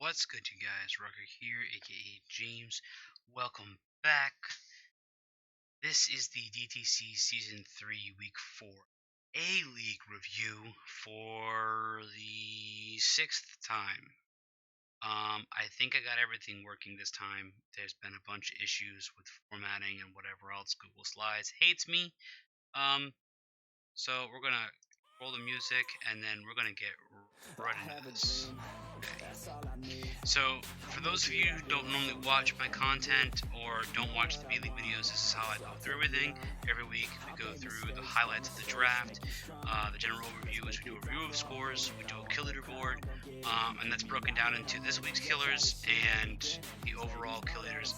What's good, you guys? Rucker here, aka James. Welcome back. This is the DTC Season 3, Week 4 A-League review for the 6th time. I think I got everything working this time. There's been a bunch of issues with formatting and whatever else. Google Slides hates me. So we're gonna roll the music and then we're gonna get right into this. So, for those of you who don't normally watch my content or don't watch the B-League videos, this is how I go through everything. Every week we go through the highlights of the draft, the general overview is we do a review of scores, we do a kill leaderboard, and that's broken down into this week's killers and the overall kill leaders.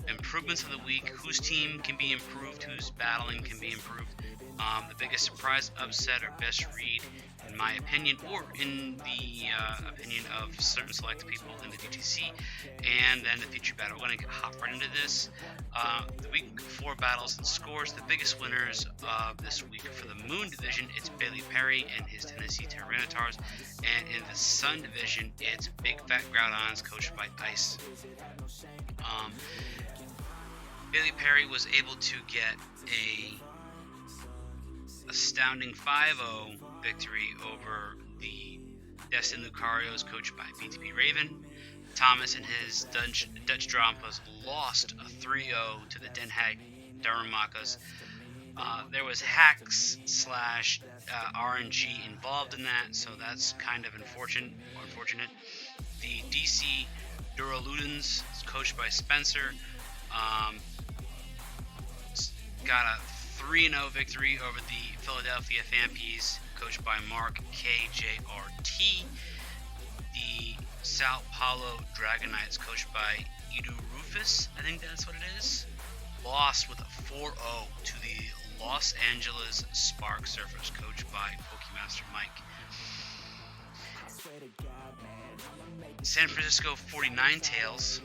Improvements of the week, whose team can be improved, whose battling can be improved, the biggest surprise, upset, or best read, in my opinion, or in the opinion of certain select people in the DTC, and then the feature battle. We're going to hop right into this. The week 4 battles and scores. The biggest winners of this week for the Moon Division, it's Bailey Perry and his Tennessee Tyrannotars, and in the Sun Division, it's Big Fat Groudons, coached by Ice. Bailey Perry was able to get a astounding 5-0 victory over the Destin Lucarios, coached by BTP Raven. Thomas and his Dutch Drampas lost a 3-0 to the Den Haag Darumaka's. There was hacks slash RNG involved in that, so that's kind of unfortunate. The DC Duraludens, coached by Spencer, got a 3-0 victory over the Philadelphia Fampies, coached by Mark KJRT. The Sao Paulo Dragonites, coached by Edu Rufus, I think that's what it is, lost with a 4-0 to the Los Angeles Spark Surfers, coached by Pokemaster Mike. San Francisco 49 Tails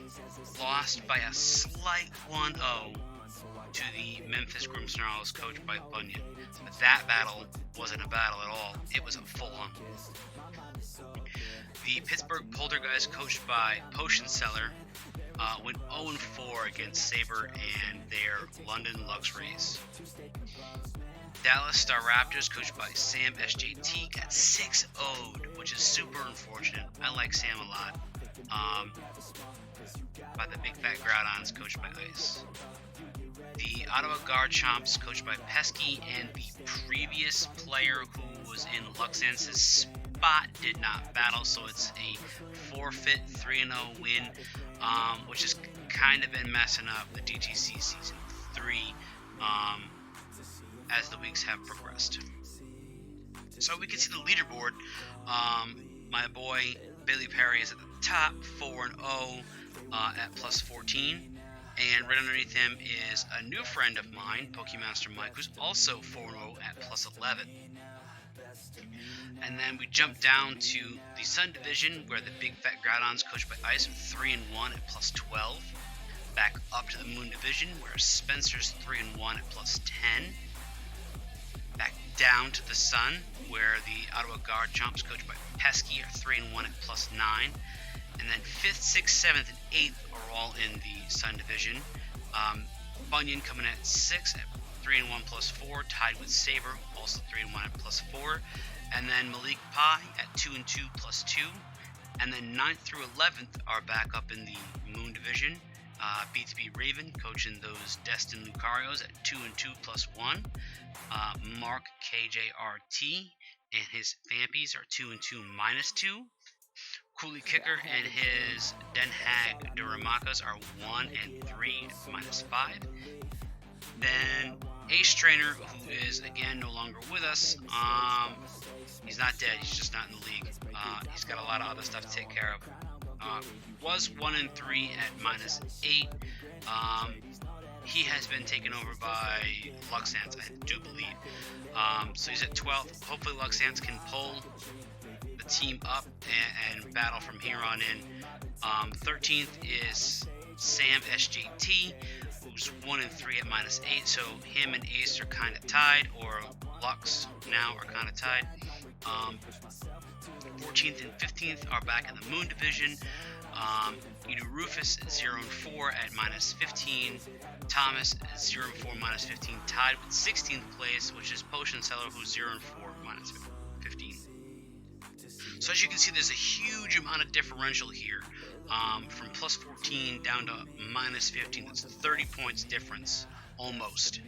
lost by a slight 1-0 to the Memphis Grimmsnarls, coached by Bunyan. But that battle wasn't a battle at all. It was a full-on. The Pittsburgh Poltergeist, coached by Potion Seller, went 0-4 against Saber and their London Lux Race. Dallas Star Raptors, coached by Sam SJT, got 6-0'd, which is super unfortunate. I like Sam a lot. By the Big Fat Groudons, coached by Ice. The Ottawa Garchomps, coached by Pesky, and the previous player who was in Luxance's spot did not battle, so it's a forfeit 3-0 win, which has kind of been messing up the DTC Season 3 as the weeks have progressed. So we can see the leaderboard. My boy Bailey Perry is at the top, 4-0 at plus 14. And right underneath him is a new friend of mine, Pokemaster Mike, who's also 4-0 at plus 11. And then we jump down to the Sun Division, where the Big Fat Groudons, coached by Ice, are 3-1 at plus 12. Back up to the Moon Division, where Spencer's 3-1 at plus 10. Back down to the Sun, where the Ottawa Garchomps, coached by Pesky, are 3-1 at plus 9. And then 5th, 6th, 7th, and 8th are all in the Sun Division. Bunyan coming at 6 at 3-1 plus 4, tied with Saber, also 3-1 at plus 4. And then Malik Pai at 2-2 plus 2. And then 9th through 11th are back up in the Moon Division. BTB Raven coaching those Destin Lucarios at 2-2 plus 1. Mark KJRT and his Fampies are 2-2 minus 2. Cooley Kicker and his Den Haag Duramakas are 1-3 minus 5. Then Ace Trainer, who is again no longer with us, he's not dead, he's just not in the league. He's got a lot of other stuff to take care of. Was 1-3 at minus 8. He has been taken over by Luxance, I do believe. So he's at 12th. Hopefully Luxance can pull the team up and battle from here on in. 13th is Sam SJT, who's 1-3 at minus 8. So him and Ace are kind of tied, or Lux now are kind of tied. 14th and 15th are back in the Moon Division. Rufus 0-4 at minus 15. Thomas 0-4 minus 15, tied with 16th place, which is Potion Seller, who's 0-4 minus 15. So as you can see, there's a huge amount of differential here, from plus 14 down to minus 15. That's a 30 points difference, almost,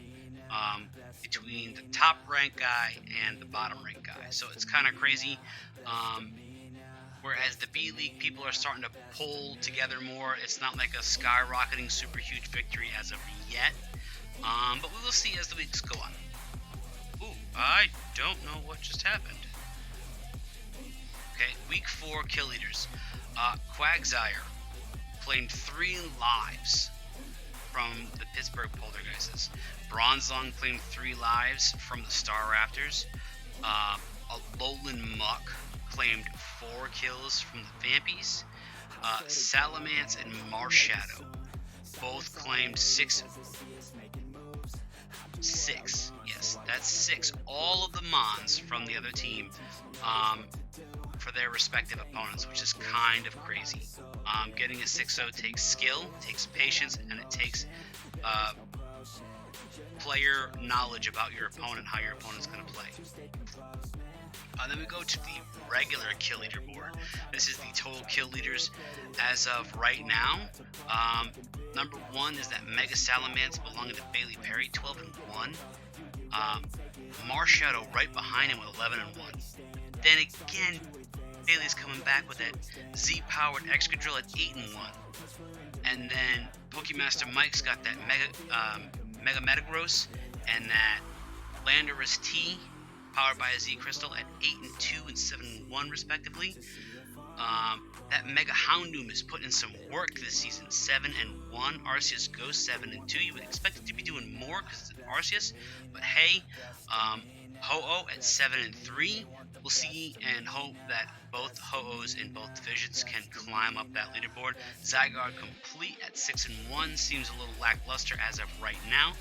between the top ranked guy and the bottom ranked guy. So it's kind of crazy. Whereas the B League people are starting to pull together more. It's not like a skyrocketing super huge victory as of yet. But we will see as the weeks go on. Ooh, I don't know what just happened. Okay, week 4 kill leaders. Quagsire claimed 3 lives from the Pittsburgh Poltergeists. Bronzelong claimed 3 lives from the Star Raptors. Alolan Muck claimed 4 kills from the Vampies. Salamence and Marshadow both claimed 6. Yes, that's 6. All of the Mons from the other team for their respective opponents, which is kind of crazy. Getting a 6-0 takes skill, takes patience, and it takes player knowledge about your opponent, how your opponent's going to play. Then we go to the regular kill leader board. This is the total kill leaders as of right now. Number 1 is that Mega Salamence belonging to Bailey Perry, 12-1. Marshadow right behind him with 11-1. Then again, Bailey's coming back with that Z-powered Excadrill at 8-1. And then Pokemaster Mike's got that Mega Metagross and that Landorus T, powered by a Z Crystal, at 8-2 and 7-1 respectively. That Mega Houndoom is putting some work this season, 7-1. Arceus goes 7-2. You would expect it to be doing more because it's Arceus, but hey, Ho-Oh at 7-3. We'll see and hope that both Ho-Ohs in both divisions can climb up that leaderboard. Zygarde complete at 6-1 seems a little lackluster as of right now.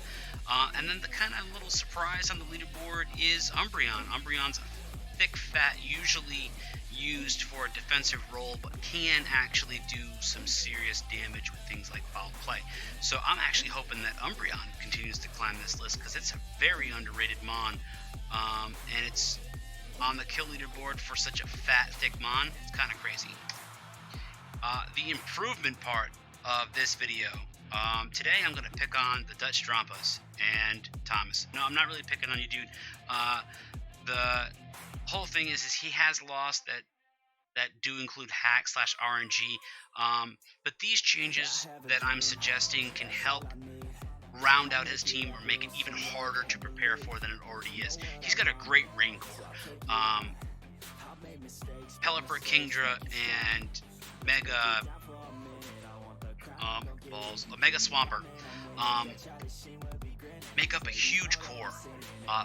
And then the kind of little surprise on the leaderboard is Umbreon. Umbreon's a thick, fat, usually used for a defensive role, but can actually do some serious damage with things like foul play. So I'm actually hoping that Umbreon continues to climb this list because it's a very underrated Mon, and it's on the kill leaderboard for such a fat, thick Mon. It's kind of crazy. The improvement part of this video. Today I'm going to pick on the Dutch Drampas and Thomas. No, I'm not really picking on you, dude. The whole thing is he has lost that do include hack / RNG. But these changes that I'm suggesting can help round out his team or make it even harder to prepare for than it already is. He's got a great Rain Core. Pelipper, Kingdra, and Mega Mega Swampert make up a huge core.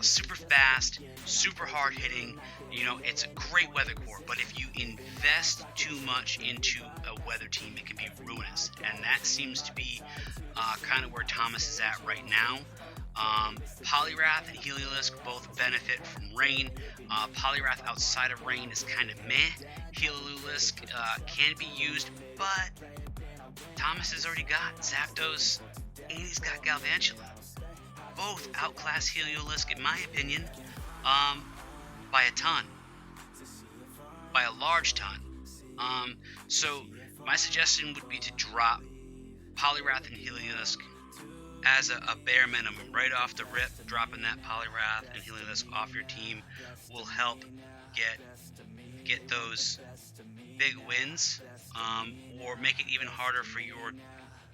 Super fast, super hard hitting. It's a great weather core, but if you invest too much into a weather team, it can be ruinous, and that seems to be kind of where Thomas is at right now. Poliwrath and Heliolisk both benefit from rain. Poliwrath outside of rain is kind of meh. Heliolisk can be used, but Thomas has already got Zapdos and he's got Galvantula. Both outclass Heliolisk, in my opinion, by a ton. By a large ton. So my suggestion would be to drop Poliwrath and Heliolisk as a bare minimum. Right off the rip, dropping that Poliwrath and Heliolisk off your team will help get those big wins, or make it even harder for your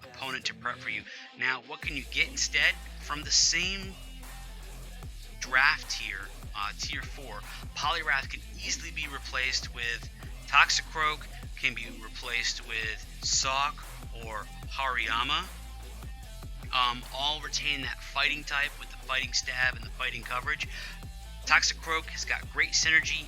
opponent to prep for you. Now, what can you get instead? From the same draft tier, tier 4, Poliwrath can easily be replaced with Toxicroak, can be replaced with Sawk or Hariyama. All retain that fighting type with the fighting stab and the fighting coverage. Toxicroak has got great synergy,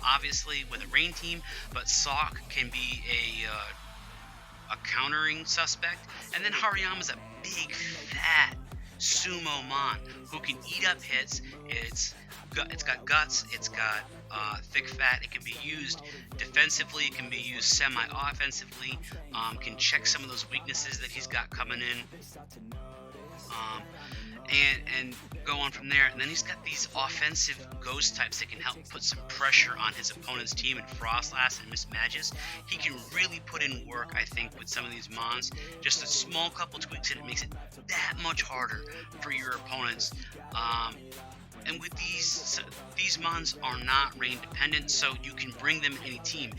obviously, with a rain team, but Sawk can be a countering suspect. And then Hariyama's a big, fat sumo mon who can eat up hits. It's got guts. It's got thick fat. It can be used defensively. It can be used semi-offensively. Can check some of those weaknesses that he's got coming in. And go on from there. And then he's got these offensive ghost types that can help put some pressure on his opponent's team in Frostlass and mismatches. He can really put in work, I think, with some of these mons. Just a small couple tweaks and it makes it that much harder for your opponents. And with these mons are not rain dependent, so you can bring them in any team.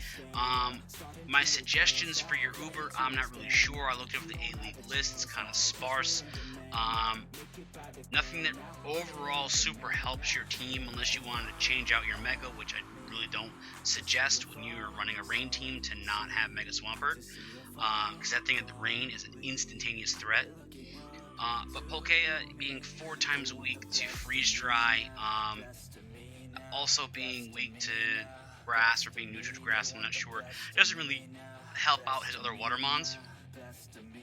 My suggestions for your Uber, I'm not really sure. I looked over the A-League list. It's kind of sparse. Nothing that overall super helps your team unless you wanted to change out your Mega, which I really don't suggest when you're running a rain team to not have Mega Swampert, because that thing at the rain is an instantaneous threat. But Polkea being 4 times weak to freeze dry, also being weak to grass or being neutral to grass, I'm not sure, doesn't really help out his other water mons.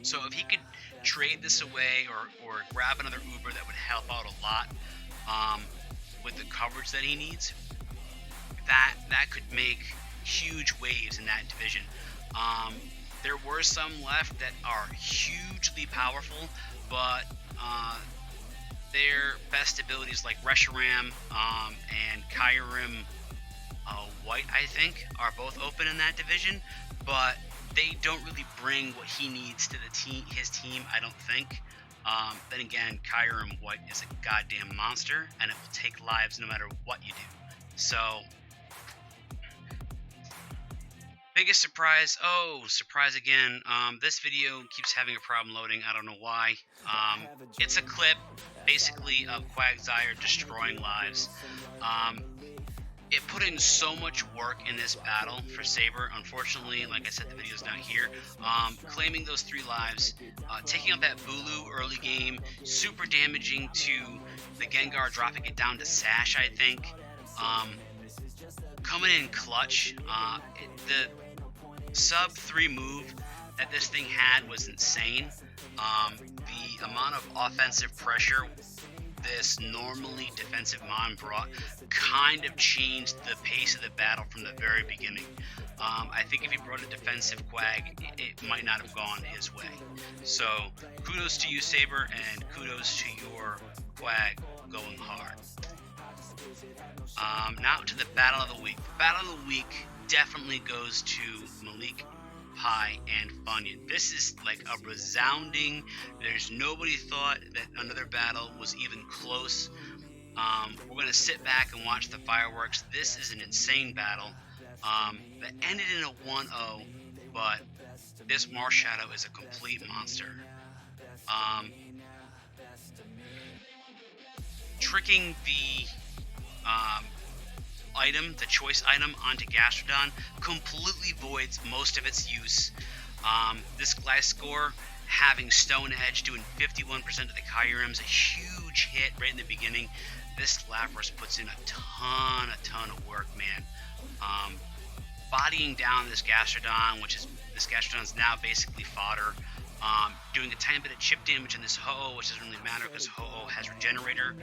So if he could trade this away or grab another Uber, that would help out a lot with the coverage that he needs. That could make huge waves in that division. There were some left that are hugely powerful, but their best abilities like Reshiram and Kyurem White, I think, are both open in that division, but they don't really bring what he needs to his team, I don't think. Then again, Kyurem White is a goddamn monster, and it will take lives no matter what you do. So, biggest surprise, surprise again, this video keeps having a problem loading, I don't know why. It's a clip, basically, of Quagsire destroying lives. It put in so much work in this battle for Saber. Unfortunately, like I said, the video's not here. Claiming those 3 lives, taking out that Bulu early game, super damaging to the Gengar, dropping it down to Sash, I think. Coming in clutch. The sub 3 move that this thing had was insane. The amount of offensive pressure this normally defensive mon brought kind of changed the pace of the battle from the very beginning. I think if he brought a defensive Quag, it might not have gone his way. So kudos to you, Saber, and kudos to your Quag going hard. Now to the Battle of the Week. The Battle of the Week definitely goes to Malik, Pi, and Funyun. This is like a resounding, there's nobody thought that another battle was even close. We're going to sit back and watch the fireworks. This is an insane battle that ended in a 1-0, but this Marshadow is a complete monster. Tricking the the choice item onto Gastrodon completely voids most of its use. This Gliscor having Stone Edge doing 51% of the Kyurem is a huge hit right in the beginning. This Lapras puts in a ton of work, man. Bodying down this Gastrodon, this Gastrodon's now basically fodder. Doing a tiny bit of chip damage on this Ho-Oh, which doesn't really matter because Ho-Oh has Regenerator.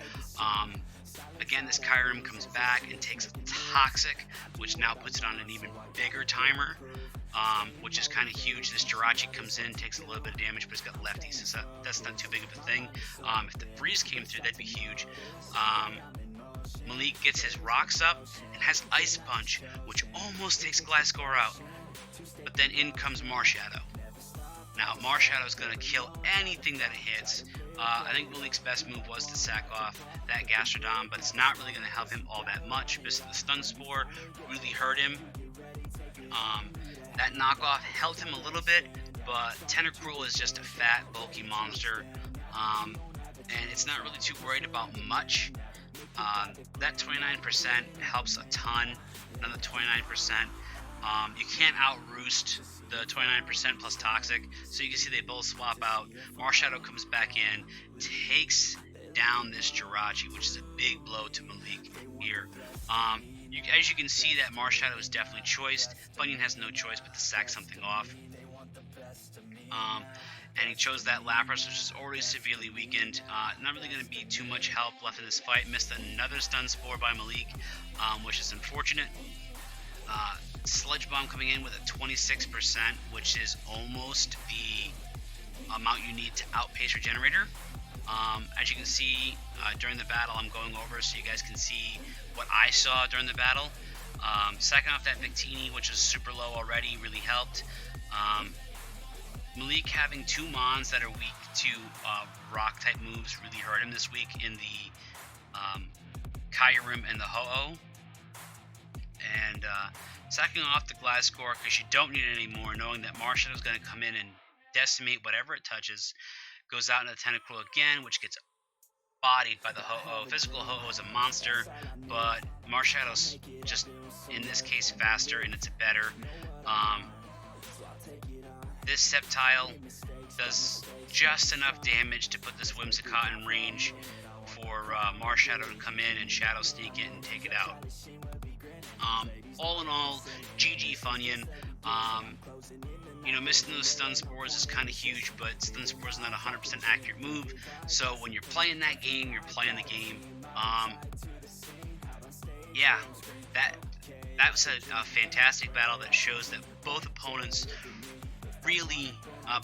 Again, this Kyurem comes back and takes a Toxic, which now puts it on an even bigger timer, which is kind of huge. This Jirachi comes in, takes a little bit of damage, but it's got lefties, so that's not too big of a thing. If the Freeze came through, that'd be huge. Malik gets his rocks up and has Ice Punch, which almost takes Gliscor out. But then in comes Marshadow. Now, Marshadow's going to kill anything that it hits. I think Malik's best move was to sack off that Gastrodon, but it's not really going to help him all that much because the Stun Spore really hurt him. That knockoff helped him a little bit, but Tentacruel is just a fat, bulky monster, and it's not really too worried about much. That 29% helps a ton, another 29%. You can't out-roost the 29% plus Toxic, so you can see they both swap out. Marshadow comes back in, takes down this Jirachi, which is a big blow to Malik here. As you can see, that Marshadow is definitely choiced. Funyun has no choice but to sack something off. and he chose that Lapras, which is already severely weakened. Not really going to be too much help left in this fight. Missed another stun spore by Malik, which is unfortunate. Sludge Bomb coming in with a 26%, which is almost the amount you need to outpace Regenerator. As you can see during the battle, I'm going over so you guys can see what I saw during the battle. Second off, that Victini, which was super low already, really helped. Malik having 2 Mons that are weak to rock type moves really hurt him this week in the Kyurem and the Ho-Oh. And sacking off the Gliscor because you don't need it anymore, knowing that Marshadow is going to come in and decimate whatever it touches. Goes out into the Tentacruel again, which gets bodied by the Ho-Oh. Physical Ho-Oh is a monster, but Marshadow's just, in this case, faster, and it's better. This Sceptile does just enough damage to put this Whimsicott in range for Marshadow to come in and Shadow Sneak it and take it out. All in all, GG Funyun. Missing those Stun Spores is kind of huge, but Stun Spores is not a 100% accurate move. So when you're playing that game, you're playing the game. That was a fantastic battle that shows that both opponents really,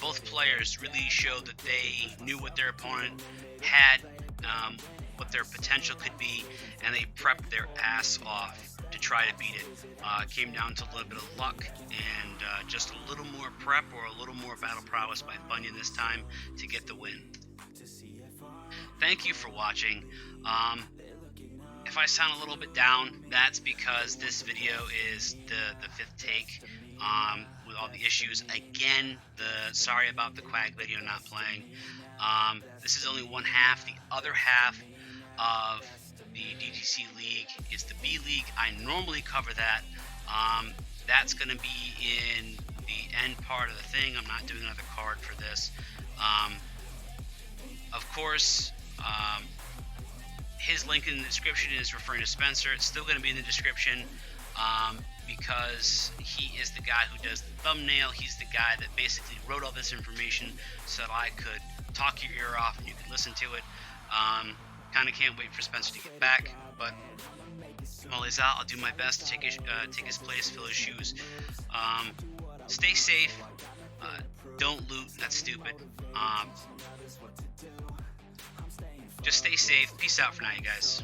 both players really showed that they knew what their opponent had, what their potential could be, and they prepped their ass off to try to beat it. Came down to a little bit of luck and just a little more prep or a little more battle prowess by Funyun this time to get the win. Thank you for watching. If I sound a little bit down, that's because this video is the 5th take with all the issues. Again, sorry about the Quag video not playing. This is only one half. The other half of the DTC League is the B League. I normally cover that. That's going to be in the end part of the thing. I'm not doing another card for this. Of course, his link in the description is referring to Spencer. It's still going to be in the description because he is the guy who does the thumbnail. He's the guy that basically wrote all this information so that I could talk your ear off and you could listen to it. Kind of can't wait for Spencer to get back, but while he's out, I'll do my best to take his place, fill his shoes. Stay safe. Don't loot. That's stupid. Just stay safe. Peace out for now, you guys.